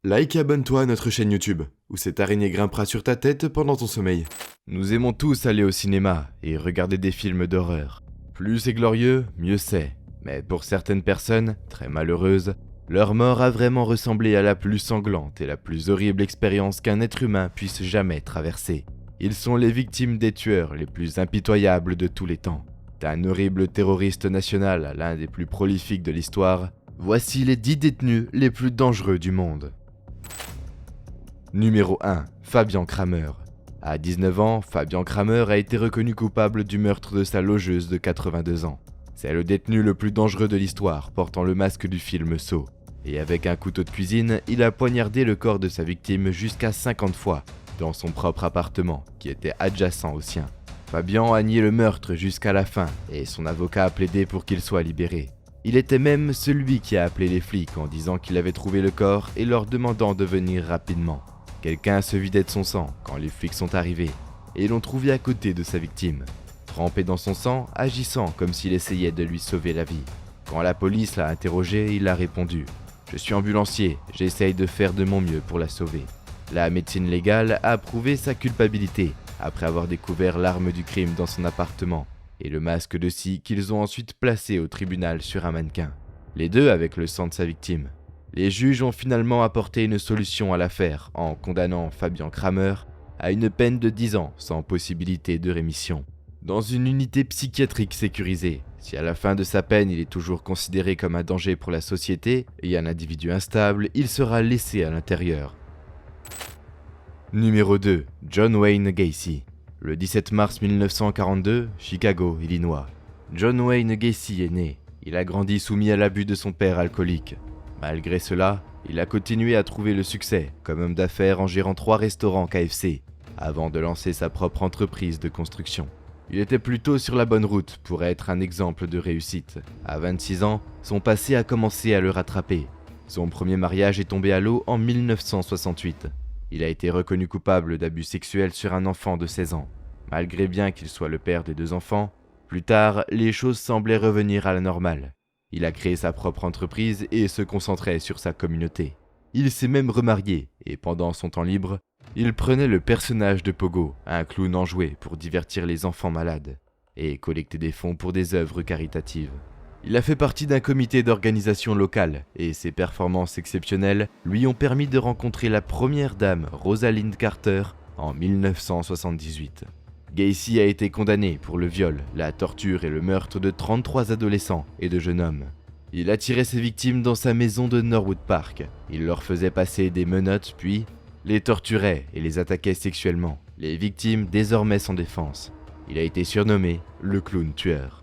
Like et abonne-toi à notre chaîne YouTube, où cette araignée grimpera sur ta tête pendant ton sommeil. Nous aimons tous aller au cinéma et regarder des films d'horreur. Plus c'est glorieux, mieux c'est. Mais pour certaines personnes, très malheureuses, leur mort a vraiment ressemblé à la plus sanglante et la plus horrible expérience qu'un être humain puisse jamais traverser. Ils sont les victimes des tueurs les plus impitoyables de tous les temps. D'un horrible terroriste national à l'un des plus prolifiques de l'histoire, voici les 10 détenus les plus dangereux du monde. Numéro 1. Fabian Kramer. À 19 ans, Fabian Kramer a été reconnu coupable du meurtre de sa logeuse de 82 ans. C'est le détenu le plus dangereux de l'histoire, portant le masque du film Saw. Et avec un couteau de cuisine, il a poignardé le corps de sa victime jusqu'à 50 fois, dans son propre appartement, qui était adjacent au sien. Fabian a nié le meurtre jusqu'à la fin, et son avocat a plaidé pour qu'il soit libéré. Il était même celui qui a appelé les flics en disant qu'il avait trouvé le corps et leur demandant de venir rapidement. Quelqu'un se vidait de son sang quand les flics sont arrivés, et l'ont trouvé à côté de sa victime, trempé dans son sang, agissant comme s'il essayait de lui sauver la vie. Quand la police l'a interrogé, il a répondu « Je suis ambulancier, j'essaye de faire de mon mieux pour la sauver ». La médecine légale a prouvé sa culpabilité, après avoir découvert l'arme du crime dans son appartement, et le masque de scie qu'ils ont ensuite placé au tribunal sur un mannequin. Les deux avec le sang de sa victime. Les juges ont finalement apporté une solution à l'affaire en condamnant Fabian Kramer à une peine de 10 ans sans possibilité de rémission, dans une unité psychiatrique sécurisée. Si à la fin de sa peine il est toujours considéré comme un danger pour la société et un individu instable, il sera laissé à l'intérieur. Numéro 2. John Wayne Gacy. Le 17 mars 1942, Chicago, Illinois. John Wayne Gacy est né. Il a grandi soumis à l'abus de son père alcoolique. Malgré cela, il a continué à trouver le succès comme homme d'affaires en gérant 3 restaurants KFC, avant de lancer sa propre entreprise de construction. Il était plutôt sur la bonne route pour être un exemple de réussite. À 26 ans, son passé a commencé à le rattraper. Son premier mariage est tombé à l'eau en 1968. Il a été reconnu coupable d'abus sexuels sur un enfant de 16 ans. Malgré bien qu'il soit le père des 2 enfants, plus tard, les choses semblaient revenir à la normale. Il a créé sa propre entreprise et se concentrait sur sa communauté. Il s'est même remarié et pendant son temps libre, il prenait le personnage de Pogo, un clown enjoué pour divertir les enfants malades et collecter des fonds pour des œuvres caritatives. Il a fait partie d'un comité d'organisation locale et ses performances exceptionnelles lui ont permis de rencontrer la première dame Rosalind Carter en 1978. Gacy a été condamné pour le viol, la torture et le meurtre de 33 adolescents et de jeunes hommes. Il attirait ses victimes dans sa maison de Norwood Park. Il leur faisait passer des menottes puis les torturait et les attaquait sexuellement. Les victimes désormais sans défense. Il a été surnommé le clown tueur.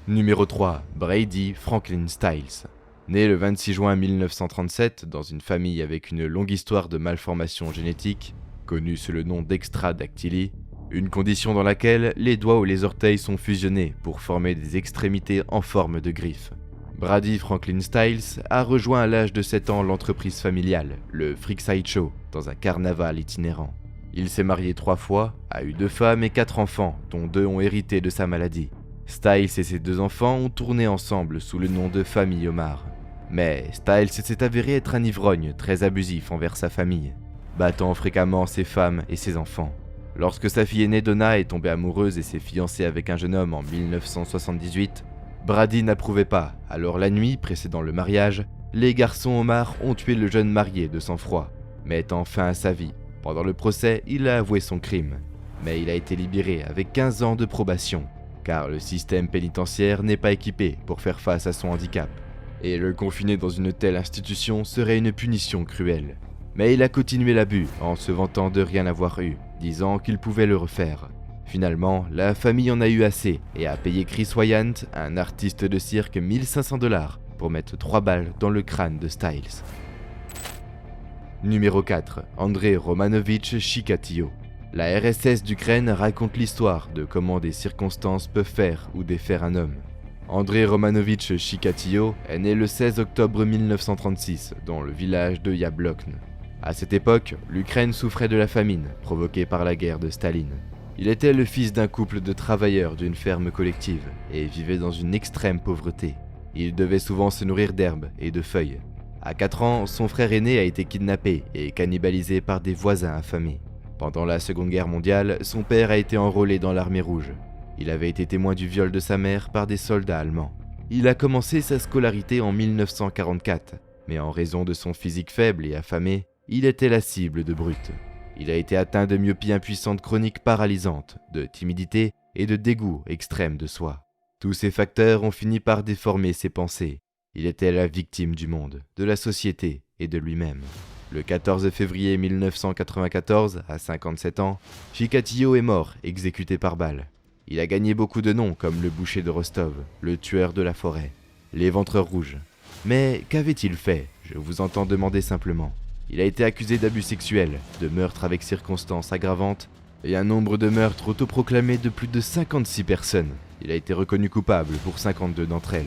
Numéro 3. Brady Franklin Styles. Né le 26 juin 1937 dans une famille avec une longue histoire de malformations génétiques, connue sous le nom d'extradactylie, une condition dans laquelle les doigts ou les orteils sont fusionnés pour former des extrémités en forme de griffes. Brady Franklin Styles a rejoint à l'âge de 7 ans l'entreprise familiale, le Freakside Show, dans un carnaval itinérant. Il s'est marié 3 fois, a eu 2 femmes et 4 enfants, dont 2 ont hérité de sa maladie. Styles et ses 2 enfants ont tourné ensemble sous le nom de Famille Omar. Mais Styles s'est avéré être un ivrogne très abusif envers sa famille, battant fréquemment ses femmes et ses enfants. Lorsque sa fille aînée Donna est tombée amoureuse et s'est fiancée avec un jeune homme en 1978, Brady n'approuvait pas, alors la nuit précédant le mariage, les garçons Omar ont tué le jeune marié de sang-froid, mettant fin à sa vie. Pendant le procès, il a avoué son crime, mais il a été libéré avec 15 ans de probation, car le système pénitentiaire n'est pas équipé pour faire face à son handicap, et le confiner dans une telle institution serait une punition cruelle. Mais il a continué l'abus en se vantant de rien avoir eu, disant qu'il pouvait le refaire. Finalement, la famille en a eu assez et a payé Chris Wyant, un artiste de cirque, 1500 $ pour mettre 3 balles dans le crâne de Styles. Numéro 4. Andrei Romanovich Chikatilo. La RSS d'Ukraine raconte l'histoire de comment des circonstances peuvent faire ou défaire un homme. Andrei Romanovich Chikatilo est né le 16 octobre 1936 dans le village de Yablokne. À cette époque, l'Ukraine souffrait de la famine provoquée par la guerre de Staline. Il était le fils d'un couple de travailleurs d'une ferme collective et vivait dans une extrême pauvreté. Il devait souvent se nourrir d'herbes et de feuilles. À 4 ans, son frère aîné a été kidnappé et cannibalisé par des voisins affamés. Pendant la Seconde Guerre mondiale, son père a été enrôlé dans l'armée rouge. Il avait été témoin du viol de sa mère par des soldats allemands. Il a commencé sa scolarité en 1944, mais en raison de son physique faible et affamé, il était la cible de brutes. Il a été atteint de myopie impuissante chronique paralysante, de timidité et de dégoût extrême de soi. Tous ces facteurs ont fini par déformer ses pensées. Il était la victime du monde, de la société et de lui-même. Le 14 février 1994, à 57 ans, Chikatilo est mort, exécuté par balle. Il a gagné beaucoup de noms comme le boucher de Rostov, le tueur de la forêt, l'éventreur rouge. Mais qu'avait-il fait? Je vous entends demander simplement. Il a été accusé d'abus sexuels, de meurtres avec circonstances aggravantes et un nombre de meurtres autoproclamés de plus de 56 personnes. Il a été reconnu coupable pour 52 d'entre elles.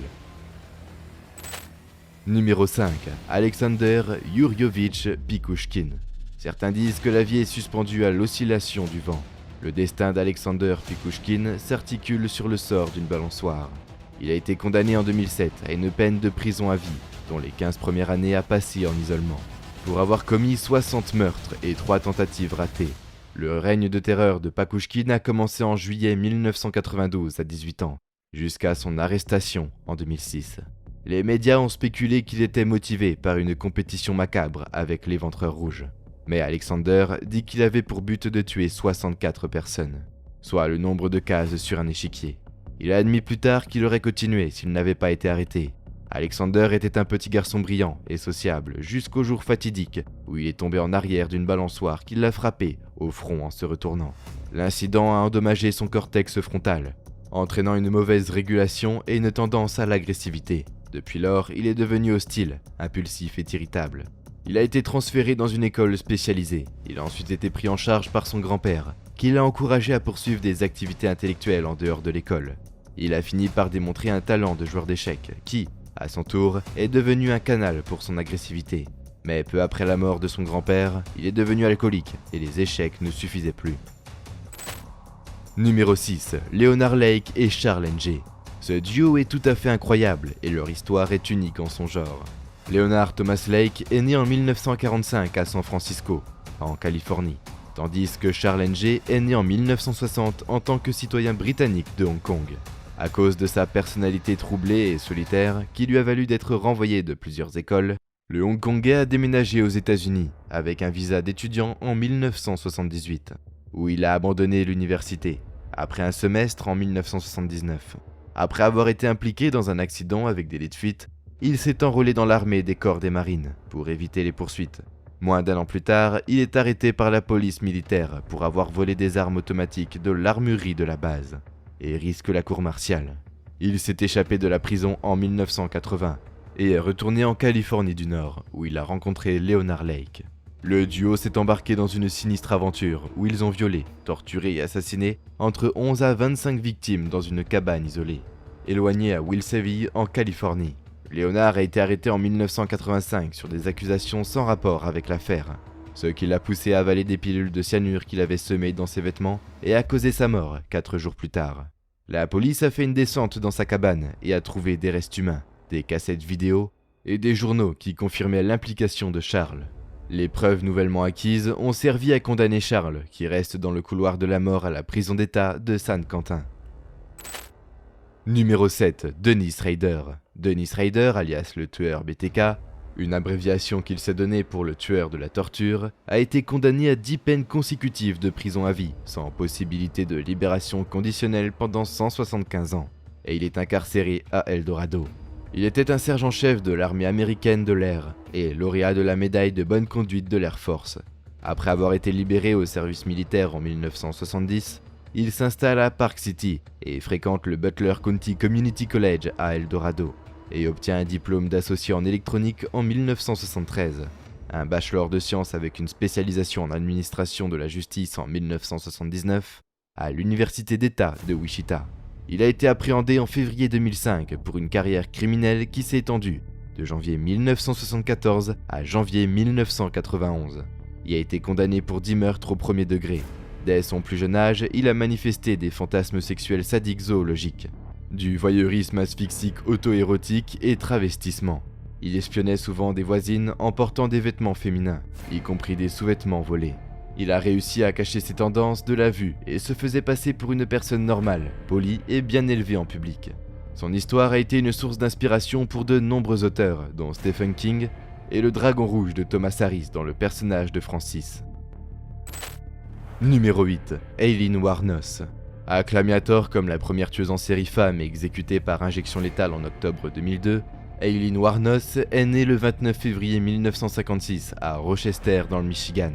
Numéro 5. Alexander Yuriovitch Pikouchkin. Certains disent que la vie est suspendue à l'oscillation du vent. Le destin d'Alexander Pikouchkin s'articule sur le sort d'une balançoire. Il a été condamné en 2007 à une peine de prison à vie, dont les 15 premières années à passer en isolement, pour avoir commis 60 meurtres et 3 tentatives ratées. Le règne de terreur de Pikouchkin a commencé en juillet 1992 à 18 ans, jusqu'à son arrestation en 2006. Les médias ont spéculé qu'il était motivé par une compétition macabre avec l'éventreur rouge. Mais Alexander dit qu'il avait pour but de tuer 64 personnes, soit le nombre de cases sur un échiquier. Il a admis plus tard qu'il aurait continué s'il n'avait pas été arrêté. Alexander était un petit garçon brillant et sociable jusqu'au jour fatidique où il est tombé en arrière d'une balançoire qui l'a frappé au front en se retournant. L'incident a endommagé son cortex frontal, entraînant une mauvaise régulation et une tendance à l'agressivité. Depuis lors, il est devenu hostile, impulsif et irritable. Il a été transféré dans une école spécialisée. Il a ensuite été pris en charge par son grand-père, qui l'a encouragé à poursuivre des activités intellectuelles en dehors de l'école. Il a fini par démontrer un talent de joueur d'échecs, qui, à son tour, est devenu un canal pour son agressivité. Mais peu après la mort de son grand-père, il est devenu alcoolique et les échecs ne suffisaient plus. Numéro 6. Leonard Lake et Charles Ng. Ce duo est tout à fait incroyable et leur histoire est unique en son genre. Leonard Thomas Lake est né en 1945 à San Francisco, en Californie, tandis que Charles Ng est né en 1960 en tant que citoyen britannique de Hong Kong. À cause de sa personnalité troublée et solitaire, qui lui a valu d'être renvoyé de plusieurs écoles, le Hongkongais a déménagé aux États-Unis avec un visa d'étudiant en 1978, où il a abandonné l'université, après un semestre en 1979. Après avoir été impliqué dans un accident avec des lits de fuite, il s'est enrôlé dans l'armée des corps des marines pour éviter les poursuites. Moins d'1 an plus tard, il est arrêté par la police militaire pour avoir volé des armes automatiques de l'armurerie de la base et risque la cour martiale. Il s'est échappé de la prison en 1980 et est retourné en Californie du Nord où il a rencontré Leonard Lake. Le duo s'est embarqué dans une sinistre aventure où ils ont violé, torturé et assassiné entre 11 à 25 victimes dans une cabane isolée, éloignée à Wilseville en Californie. Leonard a été arrêté en 1985 sur des accusations sans rapport avec l'affaire, ce qui l'a poussé à avaler des pilules de cyanure qu'il avait semées dans ses vêtements et a causé sa mort 4 jours plus tard. La police a fait une descente dans sa cabane et a trouvé des restes humains, des cassettes vidéo et des journaux qui confirmaient l'implication de Charles. Les preuves nouvellement acquises ont servi à condamner Charles, qui reste dans le couloir de la mort à la prison d'État de San Quentin. Numéro 7. Dennis Rader. Dennis Rader, alias le tueur BTK, une abréviation qu'il s'est donnée pour le tueur de la torture, a été condamné à 10 peines consécutives de prison à vie, sans possibilité de libération conditionnelle pendant 175 ans, et il est incarcéré à El Dorado. Il était un sergent-chef de l'armée américaine de l'air et lauréat de la médaille de bonne conduite de l'Air Force. Après avoir été libéré au service militaire en 1970, il s'installe à Park City et fréquente le Butler County Community College à El Dorado et obtient un diplôme d'associé en électronique en 1973, un bachelor de sciences avec une spécialisation en administration de la justice en 1979 à l'Université d'État de Wichita. Il a été appréhendé en février 2005 pour une carrière criminelle qui s'est étendue de janvier 1974 à janvier 1991. Il a été condamné pour 10 meurtres au premier degré. Dès son plus jeune âge, il a manifesté des fantasmes sexuels sadiques zoologiques, du voyeurisme asphyxique auto-érotique et travestissement. Il espionnait souvent des voisines en portant des vêtements féminins, y compris des sous-vêtements volés. Il a réussi à cacher ses tendances de la vue et se faisait passer pour une personne normale, polie et bien élevée en public. Son histoire a été une source d'inspiration pour de nombreux auteurs, dont Stephen King et le Dragon Rouge de Thomas Harris dans le personnage de Francis. Numéro 8. Aileen Wuornos. Acclamée à tort comme la première tueuse en série femme exécutée par injection létale en octobre 2002, Aileen Wuornos est née le 29 février 1956 à Rochester dans le Michigan.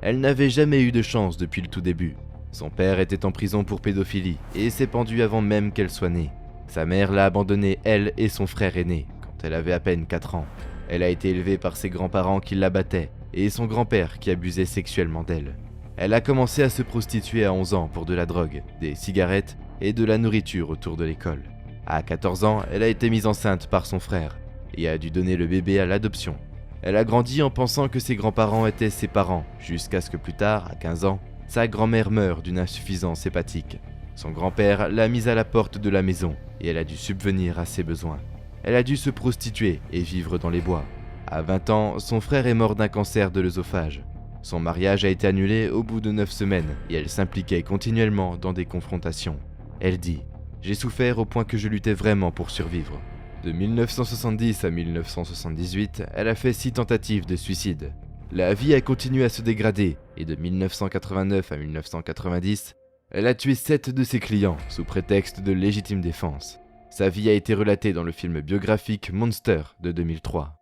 Elle n'avait jamais eu de chance depuis le tout début. Son père était en prison pour pédophilie et s'est pendu avant même qu'elle soit née. Sa mère l'a abandonnée, elle et son frère aîné, quand elle avait à peine 4 ans. Elle a été élevée par ses grands-parents qui la battaient et son grand-père qui abusait sexuellement d'elle. Elle a commencé à se prostituer à 11 ans pour de la drogue, des cigarettes et de la nourriture autour de l'école. À 14 ans, elle a été mise enceinte par son frère et a dû donner le bébé à l'adoption. Elle a grandi en pensant que ses grands-parents étaient ses parents, jusqu'à ce que plus tard, à 15 ans, sa grand-mère meure d'une insuffisance hépatique. Son grand-père l'a mise à la porte de la maison et elle a dû subvenir à ses besoins. Elle a dû se prostituer et vivre dans les bois. À 20 ans, son frère est mort d'un cancer de l'œsophage. Son mariage a été annulé au bout de 9 semaines et elle s'impliquait continuellement dans des confrontations. Elle dit « J'ai souffert au point que je luttais vraiment pour survivre ». De 1970 à 1978, elle a fait 6 tentatives de suicide. La vie a continué à se dégrader et de 1989 à 1990, elle a tué 7 de ses clients sous prétexte de légitime défense. Sa vie a été relatée dans le film biographique Monster de 2003.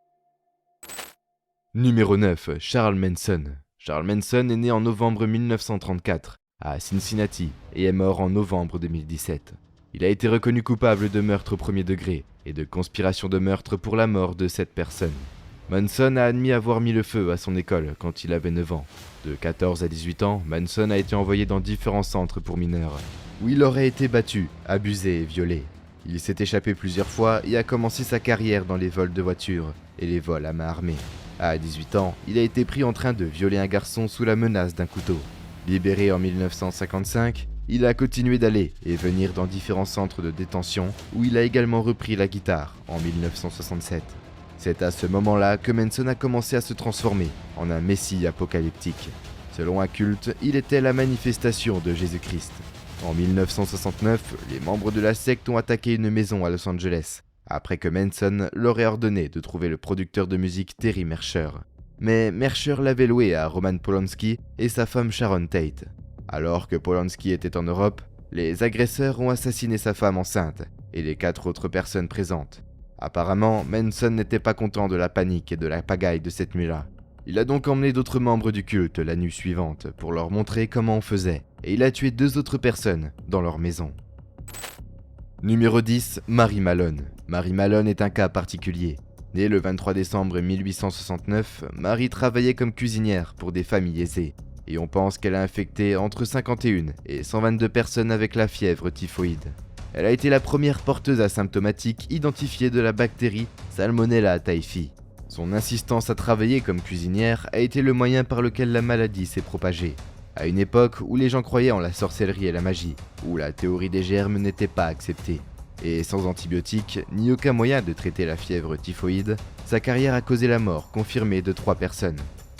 Numéro 9. Charles Manson. Charles Manson est né en novembre 1934 à Cincinnati et est mort en novembre 2017. Il a été reconnu coupable de meurtre au premier degré et de conspiration de meurtre pour la mort de 7 personnes. Manson a admis avoir mis le feu à son école quand il avait 9 ans. De 14 à 18 ans, Manson a été envoyé dans différents centres pour mineurs, où il aurait été battu, abusé et violé. Il s'est échappé plusieurs fois et a commencé sa carrière dans les vols de voitures et les vols à main armée. À 18 ans, il a été pris en train de violer un garçon sous la menace d'un couteau. Libéré en 1955, il a continué d'aller et venir dans différents centres de détention où il a également repris la guitare en 1967. C'est à ce moment-là que Manson a commencé à se transformer en un messie apocalyptique. Selon un culte, il était la manifestation de Jésus-Christ. En 1969, les membres de la secte ont attaqué une maison à Los Angeles, après que Manson leur ait ordonné de trouver le producteur de musique Terry Mercher. Mais Mercher l'avait loué à Roman Polanski et sa femme Sharon Tate. Alors que Polanski était en Europe, les agresseurs ont assassiné sa femme enceinte et les 4 autres personnes présentes. Apparemment, Manson n'était pas content de la panique et de la pagaille de cette nuit-là. Il a donc emmené d'autres membres du culte la nuit suivante pour leur montrer comment on faisait, et il a tué 2 autres personnes dans leur maison. Numéro 10. Mary Malone. Mary Malone est un cas particulier. Née le 23 décembre 1869, Mary travaillait comme cuisinière pour des familles aisées, et on pense qu'elle a infecté entre 51 et 122 personnes avec la fièvre typhoïde. Elle a été la première porteuse asymptomatique identifiée de la bactérie Salmonella typhi. Son insistance à travailler comme cuisinière a été le moyen par lequel la maladie s'est propagée. À une époque où les gens croyaient en la sorcellerie et la magie, où la théorie des germes n'était pas acceptée. Et sans antibiotiques, ni aucun moyen de traiter la fièvre typhoïde, sa carrière a causé la mort confirmée de 3 personnes.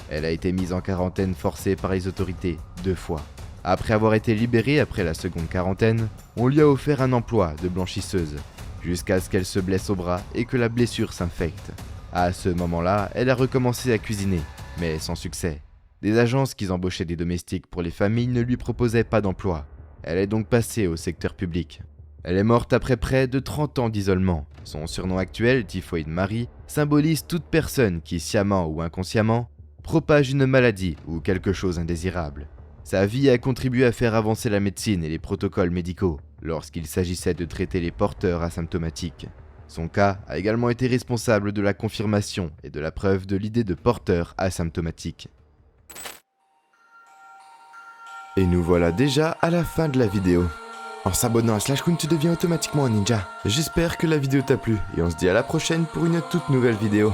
Elle a été mise en quarantaine forcée par les autorités 2 fois. Après avoir été libérée après la seconde quarantaine, on lui a offert un emploi de blanchisseuse, jusqu'à ce qu'elle se blesse au bras et que la blessure s'infecte. À ce moment-là, elle a recommencé à cuisiner, mais sans succès. Des agences qui embauchaient des domestiques pour les familles ne lui proposaient pas d'emploi. Elle est donc passée au secteur public. Elle est morte après près de 30 ans d'isolement. Son surnom actuel, Typhoïde Mary, symbolise toute personne qui, sciemment ou inconsciemment, propage une maladie ou quelque chose indésirable. Sa vie a contribué à faire avancer la médecine et les protocoles médicaux lorsqu'il s'agissait de traiter les porteurs asymptomatiques. Son cas a également été responsable de la confirmation et de la preuve de l'idée de porteur asymptomatique. Et nous voilà déjà à la fin de la vidéo. En s'abonnant à SlashCoon, tu deviens automatiquement un ninja. J'espère que la vidéo t'a plu et on se dit à la prochaine pour une toute nouvelle vidéo.